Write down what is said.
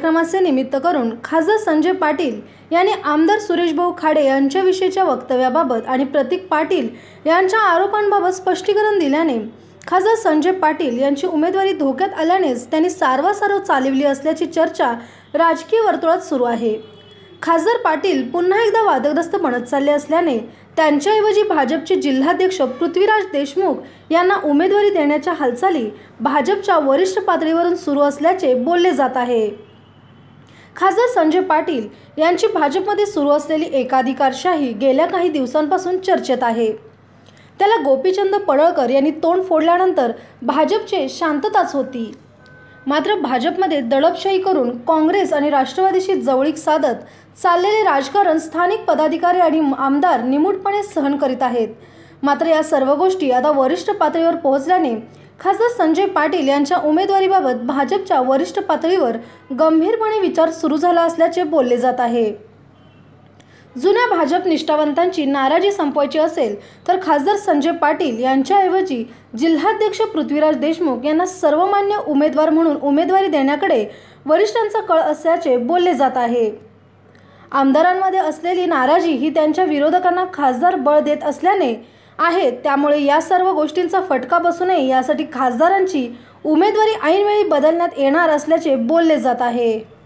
कार्यक्रमाचे निमित्त करून खासदार संजय पाटील यांनी आमदार सुरेश भाऊ खाडे यांच्याविषयीच्या वक्तव्याबाबत आणि प्रतीक पाटील यांच्या आरोपांबाबत स्पष्टीकरण दिल्याने खासदार संजय पाटील यांची उमेदवारी धोक्यात आल्यानेच त्यांनी सारवासारव चालविली असल्याची चर्चा राजकीय वर्तुळात सुरू आहे। खासदार पाटील पुन्हा एकदा वादग्रस्त बनत चालले असल्याने त्यांच्याऐवजी भाजपचे जिल्हाध्यक्ष पृथ्वीराज देशमुख यांना उमेदवारी देण्याच्या हालचाली भाजपच्या वरिष्ठ पातळीवरून सुरू असल्याचे बोलले जात आहे। खासदार संजय पाटील यांची भाजपमध्ये सुरू असलेली एकाधिकारशाही गेल्या काही दिवसांपासून चर्चेत आहे। त्याला गोपीचंद पडळकर यांनी तोंड फोडल्यानंतर भाजपचे शांतताच होती। मात्र भाजपमध्ये दडपशाही करून काँग्रेस आणि राष्ट्रवादीशी जवळीक साधत चाललेले राजकारण स्थानिक पदाधिकारी आणि आमदार निमूटपणे सहन करीत आहेत। मात्र या सर्व गोष्टी आता वरिष्ठ पातळीवर पोहोचल्याने खासदार संजय पाटील यांच्या उमेदवारीबाबत भाजपच्या वरिष्ठ पातळीवर गंभीरपणे विचार सुरू झाला असल्याचे बोलले जात आहे। जुन्या भाजप निष्ठावंतांची नाराजी संपवायची असेल तर खासदार संजय पाटील यांच्याऐवजी जिल्हाध्यक्ष पृथ्वीराज देशमुख यांना सर्वमान्य उमेदवार म्हणून उमेदवारी देण्याकडे वरिष्ठांचा कल असल्याचे बोलले जात आहे। आमदारांमध्ये असलेली नाराजी ही त्यांच्या विरोधकांना खासदार बळ देत असल्याने आहे, त्यामुळे या सर्व गोष्टींचा फटका बसू नये यासाठी खासदारांची उमेदवारी ऐनवेळी बदलण्यात येणार असल्याचे बोलले जात आहे।